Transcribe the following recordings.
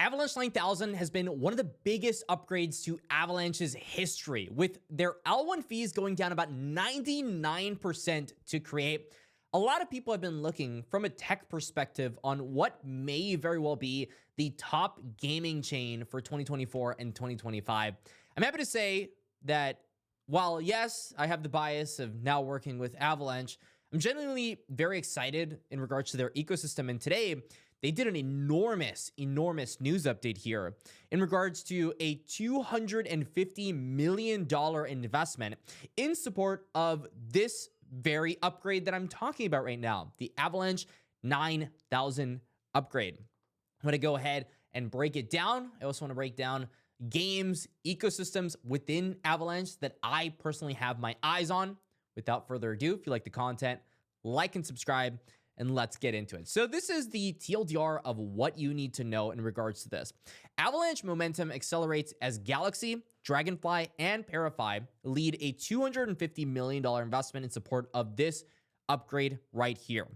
Avalanche 9000 has been one of the biggest upgrades to Avalanche's history, with their L1 fees going down about 99% to create. A lot of people have been looking from a tech perspective on what may very well be the top gaming chain for 2024 and 2025. I'm happy to say that while, yes, I have the bias of now working with Avalanche, I'm genuinely very excited in regards to their ecosystem. And today, they did an enormous news update here in regards to a $250 million investment in support of this very upgrade that I'm talking about right now, the Avalanche 9000 upgrade. I'm going to go ahead and break it down. I also want to break down games, ecosystems within Avalanche that I personally have my eyes on. Without further ado, if you like the content, like and subscribe, and let's get into it. So this is the TLDR of what you need to know in regards to this. Avalanche momentum accelerates as Galaxy, Dragonfly, and Parafy lead a $250 million investment in support of this upgrade right here.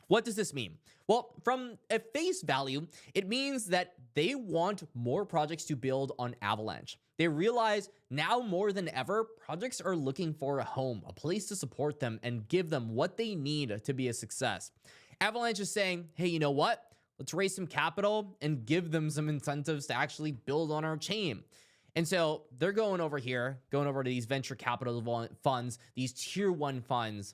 What does this mean? Well, from a face value, it means that they want more projects to build on Avalanche. They realize now more than ever, projects are looking for a home, a place to support them and give them what they need to be a success. Avalanche is saying, hey, you know what? Let's raise some capital and give them some incentives to actually build on our chain. And so they're going over to these venture capital funds, these tier one funds,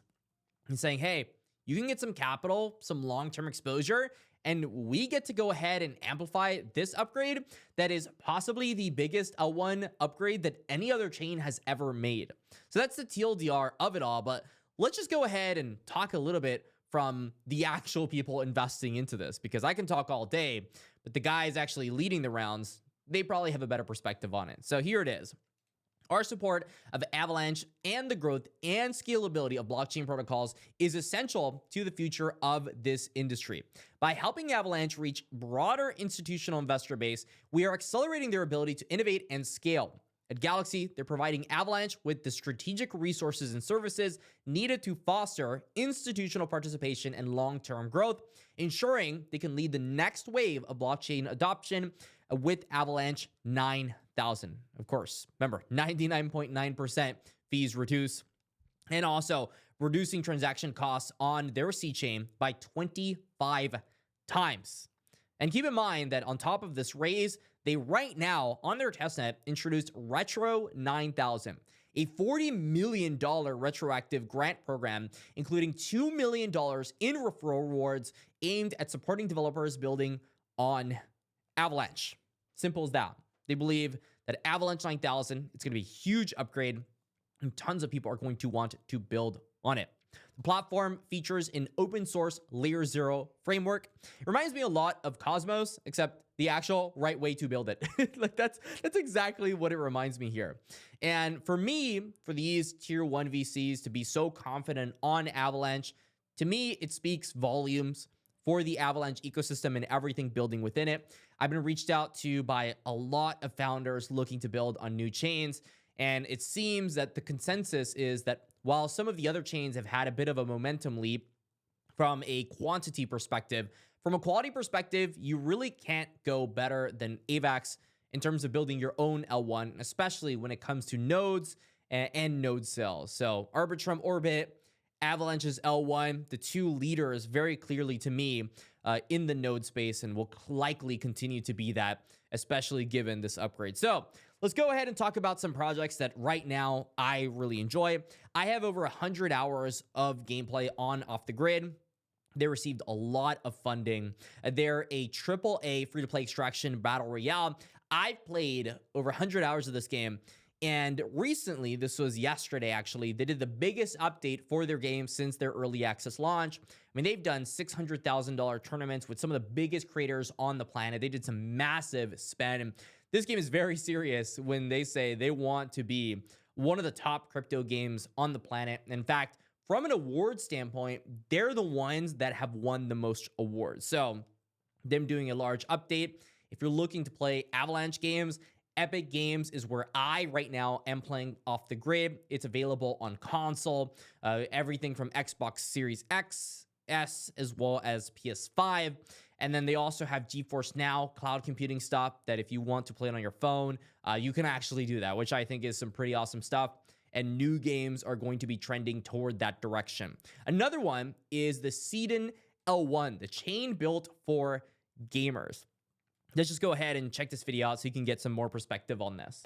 and saying, hey, you can get some capital, some long-term exposure, and we get to go ahead and amplify this upgrade that is possibly the biggest L1 upgrade that any other chain has ever made. So that's the TLDR of it all, but let's just go ahead and talk a little bit from the actual people investing into this, because I can talk all day, but the guys actually leading the rounds, they probably have a better perspective on it. So here it is. Our support of Avalanche and the growth and scalability of blockchain protocols is essential to the future of this industry. By helping Avalanche reach broader institutional investor base, we are accelerating their ability to innovate and scale. At Galaxy, they're providing Avalanche with the strategic resources and services needed to foster institutional participation and long-term growth, ensuring they can lead the next wave of blockchain adoption with Avalanche 9000. Of course, remember, 99.9% fees reduce, and also reducing transaction costs on their C chain by 25 times. And keep in mind that on top of this raise, they right now on their testnet introduced Retro 9000, a $40 million retroactive grant program, including $2 million in referral rewards aimed at supporting developers building on Avalanche. Simple as that. They believe that Avalanche 9000, it's going to be a huge upgrade, and tons of people are going to want to build on it. The platform features an open source layer 0 framework. It reminds me a lot of Cosmos, except the actual right way to build it. Like that's exactly what it reminds me here. And for me, for these tier 1 VCs to be so confident on Avalanche, to me, it speaks volumes for the Avalanche ecosystem and everything building within it. I've been reached out to by a lot of founders looking to build on new chains. And it seems that the consensus is that while some of the other chains have had a bit of a momentum leap from a quantity perspective, from a quality perspective, you really can't go better than AVAX in terms of building your own L1, especially when it comes to nodes and node cells. So Arbitrum Orbit, Avalanche's L1, the two leaders very clearly to me in the node space, and will likely continue to be that, especially given this upgrade. So let's go ahead and talk about some projects that right now I really enjoy. I have over 100 hours of gameplay on Off the Grid. They received a lot of funding. They're a AAA free-to-play extraction battle royale. I've played over 100 hours of this game. And recently, this was yesterday actually, they did the biggest update for their game since their early access launch. I mean, they've done $600,000 tournaments with some of the biggest creators on the planet. They did some massive spend. And this game is very serious when they say they want to be one of the top crypto games on the planet. In fact, from an award standpoint, they're the ones that have won the most awards. So them doing a large update. If you're looking to play Avalanche games, Epic Games is where I right now am playing Off the Grid. It's available on console, everything from Xbox Series X, S, as well as PS5. And then they also have GeForce Now cloud computing stuff that if you want to play it on your phone, you can actually do that, which I think is some pretty awesome stuff. And new games are going to be trending toward that direction. Another one is the Seedon L1, the chain built for gamers. Let's just go ahead and check this video out so you can get some more perspective on this.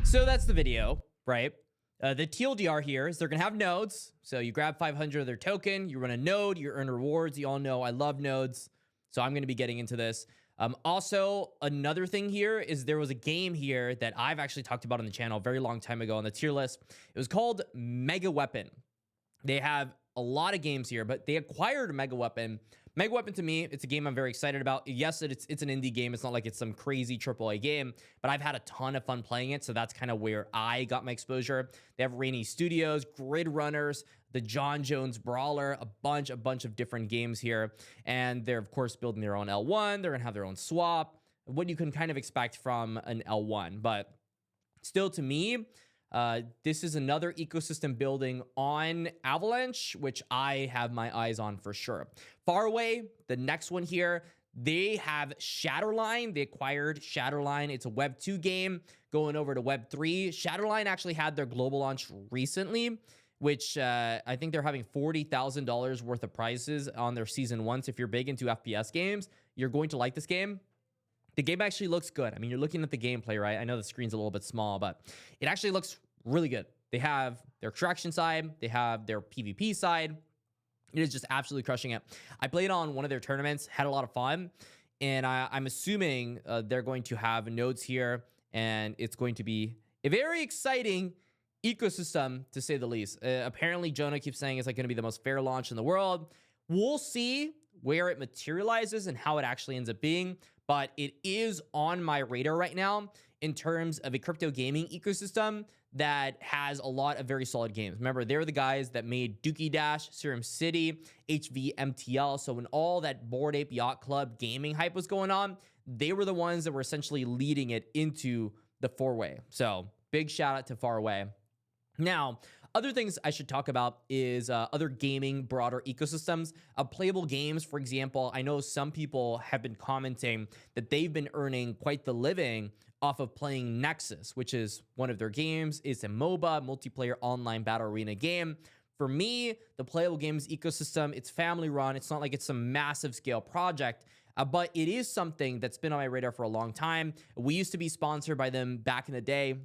So that's the video, right? The TLDR here is they're going to have nodes. So you grab 500 of their token, you run a node, you earn rewards. You all know I love nodes. So I'm going to be getting into this. Also, another thing here is there was a game here that I've actually talked about on the channel a very long time ago on the tier list. It was called Mega Weapon. They have a lot of games here, but they acquired Mega Weapon. Mega Weapon, to me, it's a game I'm very excited about. Yes, it's an indie game. It's not like it's some crazy AAA game, but I've had a ton of fun playing it, so that's kind of where I got my exposure. They have Rainy Studios, Grid Runners, the John Jones Brawler, a bunch of different games here, and they're, of course, building their own L1. They're going to have their own swap, what you can kind of expect from an L1, but still, to me, this is another ecosystem building on Avalanche, which I have my eyes on for sure. Faraway, the next one here, they have Shatterline. They acquired Shatterline. It's a Web 2 game going over to Web 3. Shatterline actually had their global launch recently, which I think they're having $40,000 worth of prizes on their season 1. So if you're big into FPS games, you're going to like this game. The game actually looks good. I mean, you're looking at the gameplay, right? I know the screen's a little bit small, but it actually looks really good. They have their extraction side. They have their PvP side. It is just absolutely crushing it. I played on one of their tournaments, had a lot of fun, and I'm assuming they're going to have nodes here, and it's going to be a very exciting ecosystem, to say the least. Apparently, Jonah keeps saying it's like going to be the most fair launch in the world. We'll see where it materializes and how it actually ends up being, but it is on my radar right now in terms of a crypto gaming ecosystem that has a lot of very solid games. Remember, they're the guys that made Dookie Dash, Serum City, HVMTL. So when all that Bored Ape Yacht Club gaming hype was going on, they were the ones that were essentially leading it into the four-way. So big shout out to Faraway. Now, other things I should talk about is other gaming broader ecosystems. Playable games, for example, I know some people have been commenting that they've been earning quite the living off of playing Nexus, which is one of their games. It's a MOBA, multiplayer online battle arena game. For me, the playable games ecosystem, it's family run. It's not like it's some massive scale project, but it is something that's been on my radar for a long time. We used to be sponsored by them back in the day.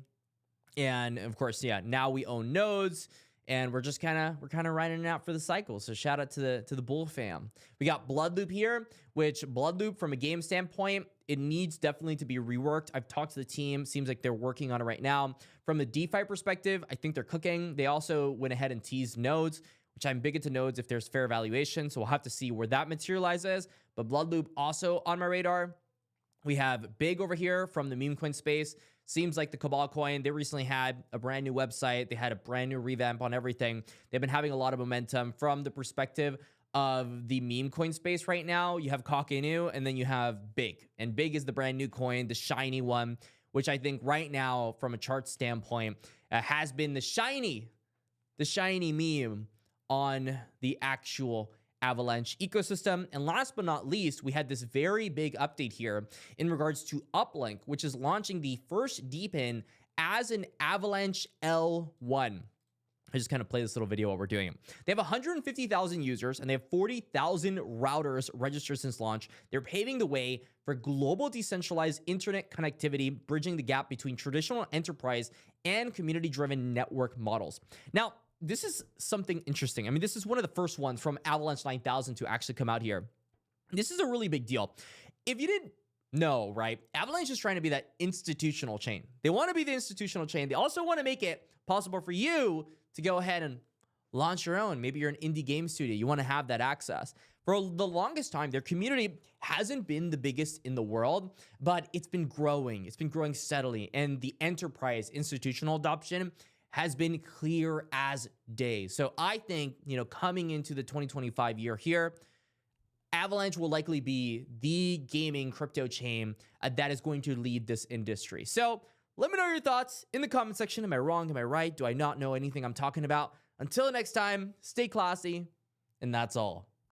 And of course, yeah, now we own nodes, and we're kind of riding it out for the cycle. So shout out to the Bull fam. We got Bloodloop here, which Bloodloop from a game standpoint, it needs definitely to be reworked. I've talked to the team. Seems like they're working on it right now. From a DeFi perspective, I think they're cooking. They also went ahead and teased nodes, which I'm big into nodes if there's fair valuation. So we'll have to see where that materializes. But Bloodloop also on my radar. We have Big over here from the meme coin space. Seems like the Cabal coin, they recently had a brand new website. They had a brand new revamp on everything. They've been having a lot of momentum from the perspective of the meme coin space right now. You have Kakenu, and then you have Big. And Big is the brand new coin, the shiny one, which I think right now, from a chart standpoint, has been the shiny meme on the actual Avalanche ecosystem. And last but not least, we had this very big update here in regards to Uplink, which is launching the first deepen as an Avalanche L1. I just kind of play this little video while we're doing it. They have 150,000 users and they have 40,000 routers registered since launch. They're paving the way for global decentralized internet connectivity, bridging the gap between traditional enterprise and community-driven network models. Now, this is something interesting. I mean, this is one of the first ones from Avalanche 9000 to actually come out here. This is a really big deal. If you didn't know, right, Avalanche is trying to be that institutional chain. They want to be the institutional chain. They also want to make it possible for you to go ahead and launch your own. Maybe you're an indie game studio. You want to have that access. For the longest time, their community hasn't been the biggest in the world, but it's been growing. It's been growing steadily. And the enterprise institutional adoption has been clear as day. So I think, coming into the 2025 year here, Avalanche will likely be the gaming crypto chain that is going to lead this industry. So let me know your thoughts in the comment section. Am I wrong? Am I right? Do I not know anything I'm talking about? Until next time, stay classy, and that's all.